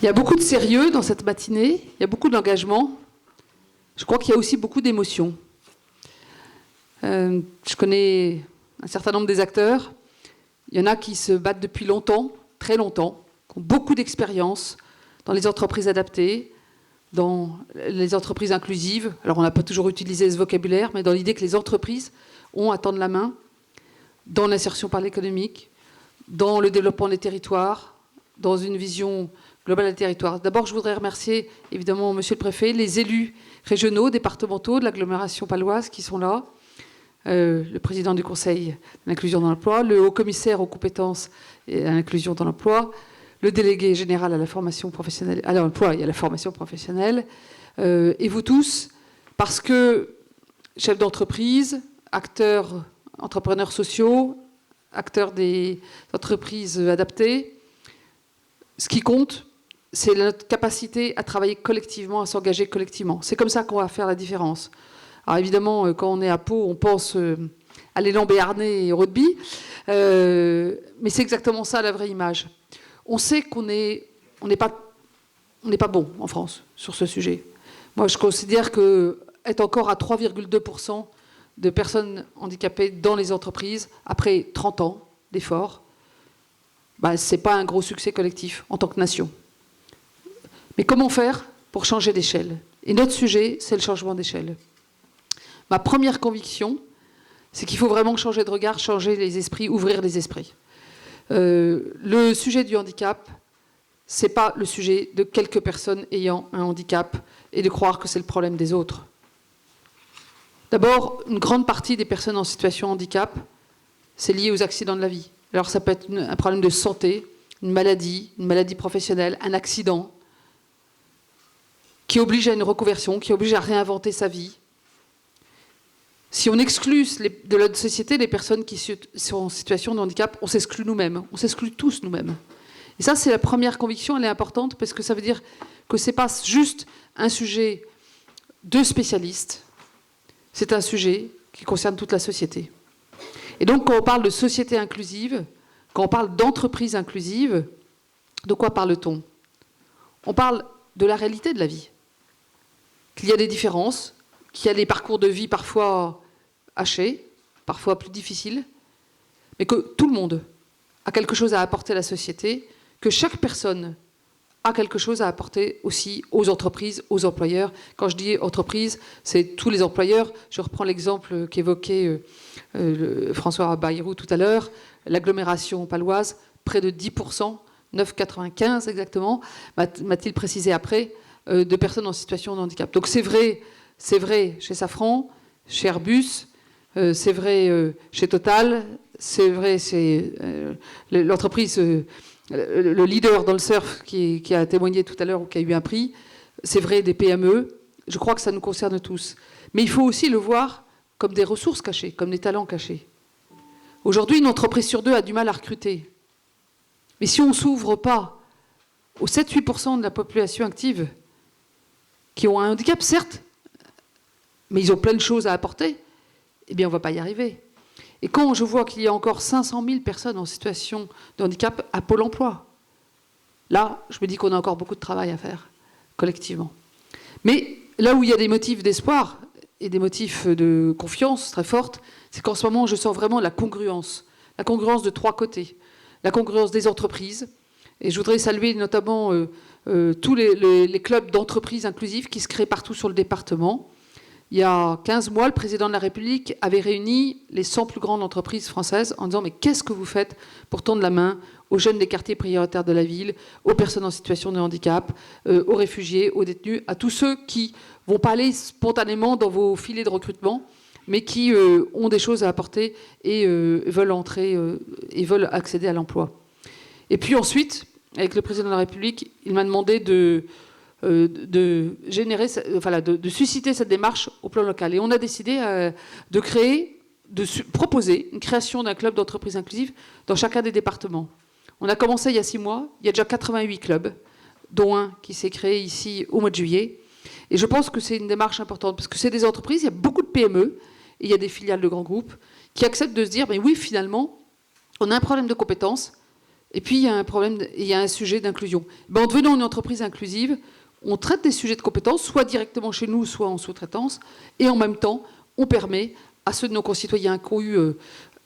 Il y a beaucoup de sérieux dans cette matinée, il y a beaucoup d'engagement. Je crois qu'il y a aussi beaucoup d'émotions. Je connais un certain nombre des acteurs. Il y en a qui se battent depuis longtemps, très longtemps, qui ont beaucoup d'expérience dans les entreprises adaptées, dans les entreprises inclusives. Alors, on n'a pas toujours utilisé ce vocabulaire, mais dans l'idée que les entreprises ont à tendre la main dans l'insertion par l'économique, dans le développement des territoires, dans une vision globale des territoires. D'abord, je voudrais remercier, évidemment, Monsieur le Préfet, les élus régionaux, départementaux de l'agglomération paloise qui sont là, le président du Conseil de l'inclusion dans l'emploi, le haut-commissaire aux compétences et à l'inclusion dans l'emploi, le délégué général à la formation professionnelle, à l'emploi et à la formation professionnelle, et vous tous, parce que chefs d'entreprise, acteurs, entrepreneurs sociaux, acteurs des entreprises adaptées, ce qui compte, c'est notre capacité à travailler collectivement, à s'engager collectivement. C'est comme ça qu'on va faire la différence. Alors évidemment, quand on est à Pau, on pense à l'élan béarnais et au rugby, mais c'est exactement ça la vraie image. On sait qu'on n'est pas bon en France sur ce sujet. Moi, je considère qu'être encore à 3,2% de personnes handicapées dans les entreprises, après 30 ans d'efforts, ce n'est pas un gros succès collectif en tant que nation. Mais comment faire pour changer d'échelle? Et notre sujet, c'est le changement d'échelle. Ma première conviction, c'est qu'il faut vraiment changer de regard, changer les esprits, ouvrir les esprits. Le sujet du handicap, ce n'est pas le sujet de quelques personnes ayant un handicap et de croire que c'est le problème des autres. D'abord, une grande partie des personnes en situation de handicap, c'est lié aux accidents de la vie. Alors ça peut être un problème de santé, une maladie professionnelle, un accident, qui oblige à une reconversion, qui oblige à réinventer sa vie. Si on exclut de notre société les personnes qui sont en situation de handicap, on s'exclut nous-mêmes, on s'exclut tous nous-mêmes. Et ça, c'est la première conviction, elle est importante, parce que ça veut dire que ce n'est pas juste un sujet de spécialistes, c'est un sujet qui concerne toute la société. Et donc, quand on parle de société inclusive, quand on parle d'entreprise inclusive, de quoi parle-t-on? On parle de la réalité de la vie. Qu'il y a des différences, qu'il y a des parcours de vie parfois hachés, parfois plus difficiles, mais que tout le monde a quelque chose à apporter à la société, que chaque personne a quelque chose à apporter aussi aux entreprises, aux employeurs. Quand je dis entreprises, c'est tous les employeurs. Je reprends l'exemple qu'évoquait François Bayrou tout à l'heure, l'agglomération paloise, près de 10%, 9,95 exactement, m'a-t-il précisé après, de personnes en situation de handicap. Donc c'est vrai chez Safran, chez Airbus, c'est vrai chez Total, c'est vrai chez l'entreprise, le leader dans le surf qui a témoigné tout à l'heure ou qui a eu un prix, c'est vrai des PME, je crois que ça nous concerne tous. Mais il faut aussi le voir comme des ressources cachées, comme des talents cachés. Aujourd'hui, une entreprise sur deux a du mal à recruter. Mais si on ne s'ouvre pas aux 7-8% de la population active qui ont un handicap, certes, mais ils ont plein de choses à apporter, eh bien on ne va pas y arriver. Et quand je vois qu'il y a encore 500 000 personnes en situation de handicap à Pôle emploi, là, je me dis qu'on a encore beaucoup de travail à faire, collectivement. Mais là où il y a des motifs d'espoir et des motifs de confiance très fortes, c'est qu'en ce moment, je sens vraiment la congruence de trois côtés. La congruence des entreprises, et je voudrais saluer notamment tous les clubs d'entreprises inclusives qui se créent partout sur le département. Il y a 15 mois, le président de la République avait réuni les 100 plus grandes entreprises françaises en disant « Mais qu'est-ce que vous faites pour tendre la main aux jeunes des quartiers prioritaires de la ville, aux personnes en situation de handicap, aux réfugiés, aux détenus, à tous ceux qui ne vont pas aller spontanément dans vos filets de recrutement, mais qui ont des choses à apporter et veulent entrer et veulent accéder à l'emploi. » Et puis ensuite, avec le président de la République, il m'a demandé de susciter cette démarche au plan local. Et on a décidé de proposer une création d'un club d'entreprise inclusive dans chacun des départements. On a commencé il y a 6 mois, il y a déjà 88 clubs, dont un qui s'est créé ici au mois de juillet. Et je pense que c'est une démarche importante, parce que c'est des entreprises, il y a beaucoup de PME, et il y a des filiales de grands groupes, qui acceptent de se dire, mais oui, finalement, on a un problème de compétences, Et puis, il y a un problème, il y a un sujet d'inclusion. En devenant une entreprise inclusive, on traite des sujets de compétences, soit directement chez nous, soit en sous-traitance, et en même temps, on permet à ceux de nos concitoyens qui ont eu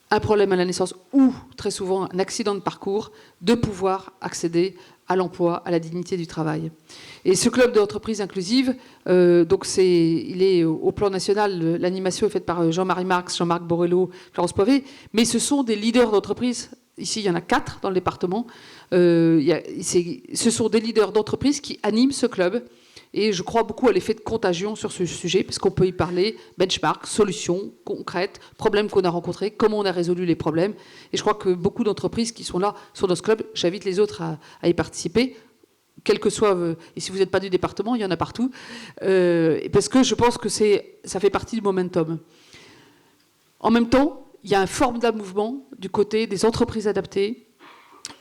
un problème à la naissance ou, très souvent, un accident de parcours, de pouvoir accéder à l'emploi, à la dignité du travail. Et ce club d'entreprise inclusive, il est au plan national, l'animation est faite par Jean-Marie Marx, Jean-Marc Borrello, Florence Poivet, mais ce sont des leaders d'entreprise. Ici, il y en a 4 dans le département. Ce sont des leaders d'entreprise qui animent ce club. Et je crois beaucoup à l'effet de contagion sur ce sujet, parce qu'on peut y parler, benchmark, solutions concrètes, problèmes qu'on a rencontrés, comment on a résolu les problèmes. Et je crois que beaucoup d'entreprises qui sont là sont dans ce club. J'invite les autres à y participer, quel que soit... et si vous n'êtes pas du département, il y en a partout. Parce que je pense que ça fait partie du momentum. En même temps, il y a un formidable mouvement du côté des entreprises adaptées.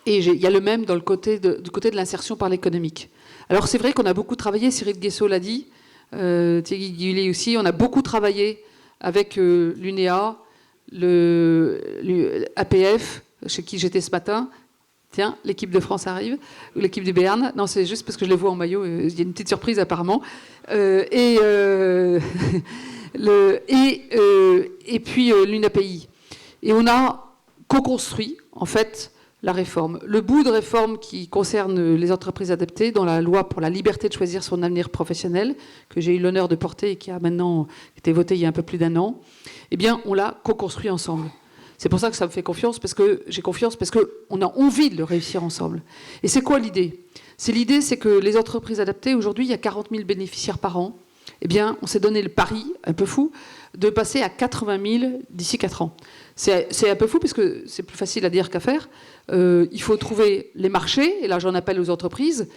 Et il y a le même du côté de l'insertion par l'économique. Alors c'est vrai qu'on a beaucoup travaillé, Cyril Guessot l'a dit, Thierry Guillet aussi, on a beaucoup travaillé avec l'UNEA, l'APF, chez qui j'étais ce matin. Tiens, l'équipe de France arrive, ou l'équipe du Béarn. Non, c'est juste parce que je les vois en maillot, il y a une petite surprise apparemment. Et puis l'UNAPI. Et on a co-construit, en fait, la réforme. Le bout de réforme qui concerne les entreprises adaptées dans la loi pour la liberté de choisir son avenir professionnel, que j'ai eu l'honneur de porter et qui a maintenant été votée il y a un peu plus d'1 an, eh bien, on l'a co-construit ensemble. C'est pour ça que ça me fait confiance, parce que j'ai confiance, parce qu'on a envie de le réussir ensemble. Et c'est quoi l'idée ? L'idée, c'est que les entreprises adaptées, aujourd'hui, il y a 40 000 bénéficiaires par an. Eh bien, on s'est donné le pari, un peu fou, de passer à 80 000 d'ici 4 ans. C'est un peu fou, parce que c'est plus facile à dire qu'à faire. Il faut trouver les marchés, et là j'en appelle aux entreprises.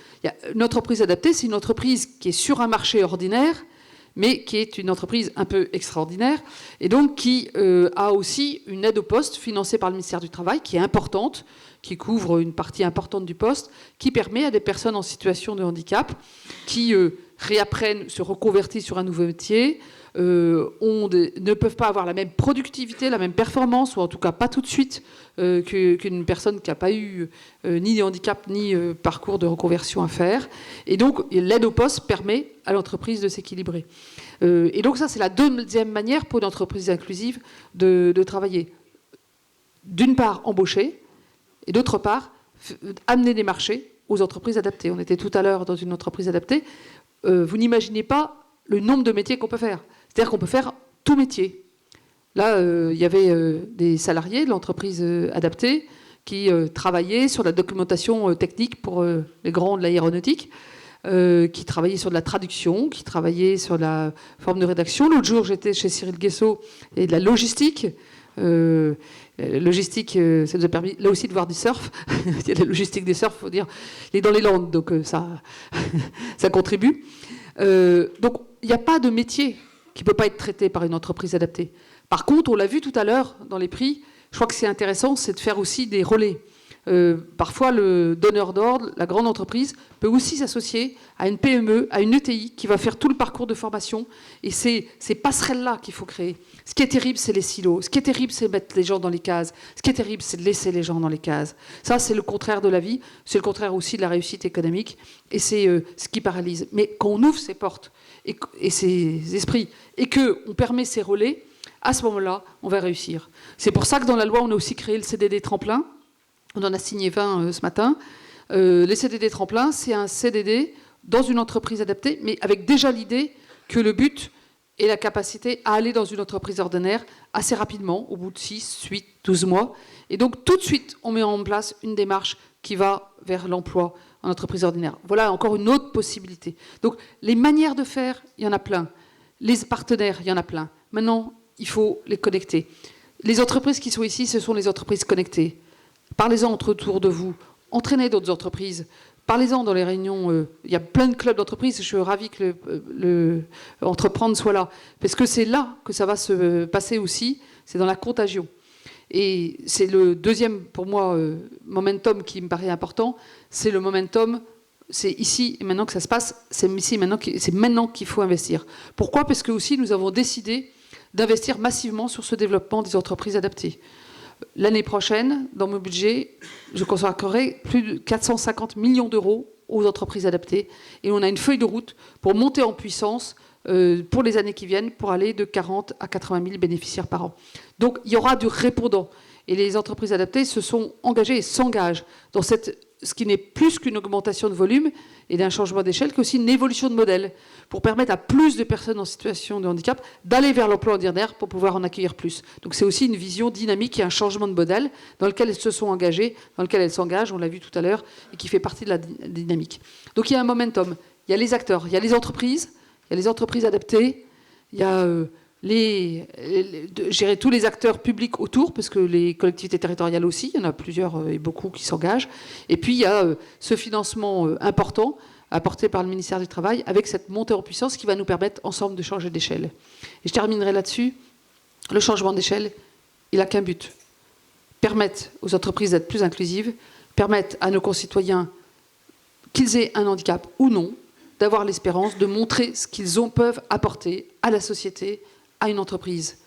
Une entreprise adaptée, c'est une entreprise qui est sur un marché ordinaire, mais qui est une entreprise un peu extraordinaire, et donc qui a aussi une aide au poste financée par le ministère du Travail, qui est importante, qui couvre une partie importante du poste, qui permet à des personnes en situation de handicap, qui réapprennent, se reconvertissent sur un nouveau métier, ne peuvent pas avoir la même productivité, la même performance, ou en tout cas pas tout de suite, qu'une personne qui n'a pas eu ni de handicap, ni parcours de reconversion à faire. Et donc, l'aide au poste permet à l'entreprise de s'équilibrer. Et donc ça, c'est la deuxième manière pour une entreprise inclusive de travailler. D'une part, embaucher, et d'autre part, amener des marchés aux entreprises adaptées. On était tout à l'heure dans une entreprise adaptée. Vous n'imaginez pas le nombre de métiers qu'on peut faire. C'est-à-dire qu'on peut faire tout métier. Là, il y avait des salariés de l'entreprise adaptée qui travaillaient sur la documentation technique pour les grands de l'aéronautique, qui travaillaient sur de la traduction, qui travaillaient sur la forme de rédaction. L'autre jour, j'étais chez Cyril Guessot et de la logistique. Logistique, ça nous a permis là aussi de voir du surf. Il y a la logistique des surf, il faut dire. Il est dans les Landes, donc ça contribue. Donc, il n'y a pas de métier qui ne peut pas être traité par une entreprise adaptée. Par contre, on l'a vu tout à l'heure dans les prix, je crois que c'est intéressant, c'est de faire aussi des relais. Parfois, le donneur d'ordre, la grande entreprise, peut aussi s'associer à une PME, à une ETI qui va faire tout le parcours de formation. Et c'est ces passerelles-là qu'il faut créer. Ce qui est terrible, c'est les silos. Ce qui est terrible, c'est mettre les gens dans les cases. Ce qui est terrible, c'est de laisser les gens dans les cases. Ça, c'est le contraire de la vie. C'est le contraire aussi de la réussite économique. Et c'est ce qui paralyse. Mais quand on ouvre ces portes et ces esprits, et qu'on permet ces relais, à ce moment-là, on va réussir. C'est pour ça que dans la loi, on a aussi créé le CDD tremplin. On en a signé 20 ce matin. Les CDD tremplin, c'est un CDD dans une entreprise adaptée, mais avec déjà l'idée que le but est la capacité à aller dans une entreprise ordinaire assez rapidement, au bout de 6, 8, 12 mois. Et donc, tout de suite, on met en place une démarche qui va vers l'emploi en entreprise ordinaire. Voilà encore une autre possibilité. Donc, les manières de faire, il y en a plein. Les partenaires, il y en a plein. Maintenant, il faut les connecter. Les entreprises qui sont ici, ce sont les entreprises connectées. Parlez-en autour de vous. Entraînez d'autres entreprises. Parlez-en dans les réunions. Il y a plein de clubs d'entreprises. Je suis ravie que le Entreprendre soit là. Parce que c'est là que ça va se passer aussi. C'est dans la contagion. Et c'est le deuxième, pour moi, momentum qui me paraît important. C'est le momentum, c'est ici et maintenant que ça se passe. C'est ici et maintenant, c'est maintenant qu'il faut investir. Pourquoi ? Parce que aussi, nous avons décidé d'investir massivement sur ce développement des entreprises adaptées. L'année prochaine, dans mon budget, je consacrerai plus de 450 millions d'euros aux entreprises adaptées. Et on a une feuille de route pour monter en puissance pour les années qui viennent, pour aller de 40 à 80 000 bénéficiaires par an. Donc il y aura du répondant. Et les entreprises adaptées se sont engagées et s'engagent dans ce qui n'est plus qu'une augmentation de volume et d'un changement d'échelle, qu'aussi une évolution de modèle pour permettre à plus de personnes en situation de handicap d'aller vers l'emploi ordinaire pour pouvoir en accueillir plus. Donc c'est aussi une vision dynamique et un changement de modèle dans lequel elles se sont engagées, dans lequel elles s'engagent, on l'a vu tout à l'heure, et qui fait partie de la dynamique. Donc il y a un momentum. Il y a les acteurs, il y a les entreprises adaptées, il y a gérer tous les acteurs publics autour, parce que les collectivités territoriales aussi, il y en a plusieurs et beaucoup qui s'engagent. Et puis il y a ce financement important apporté par le ministère du Travail avec cette montée en puissance qui va nous permettre ensemble de changer d'échelle. Et je terminerai là-dessus. Le changement d'échelle, il n'a qu'un but. Permettre aux entreprises d'être plus inclusives, permettre à nos concitoyens, qu'ils aient un handicap ou non, d'avoir l'espérance de montrer ce qu'ils peuvent apporter à la société, à une entreprise.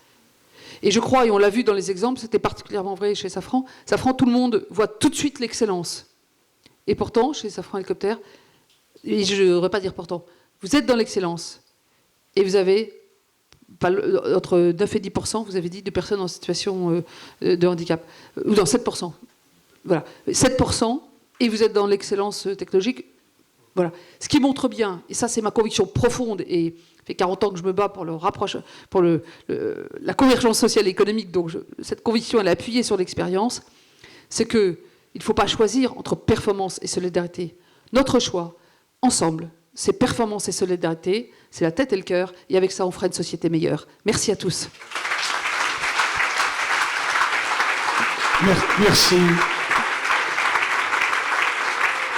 Et je crois, et on l'a vu dans les exemples, c'était particulièrement vrai chez Safran, Safran, tout le monde voit tout de suite l'excellence. Et pourtant, chez Safran Hélicoptère, et je ne devrais pas dire pourtant, vous êtes dans l'excellence. Et vous avez, entre 9 et 10%, vous avez dit, de personnes en situation de handicap. Ou dans 7%. Voilà. 7%, et vous êtes dans l'excellence technologique. Voilà. Ce qui montre bien, et ça c'est ma conviction profonde, et ça fait 40 ans que je me bats pour la convergence sociale et économique, donc cette conviction elle est appuyée sur l'expérience, c'est qu'il ne faut pas choisir entre performance et solidarité. Notre choix, ensemble, c'est performance et solidarité, c'est la tête et le cœur, et avec ça on fera une société meilleure. Merci à tous. Merci.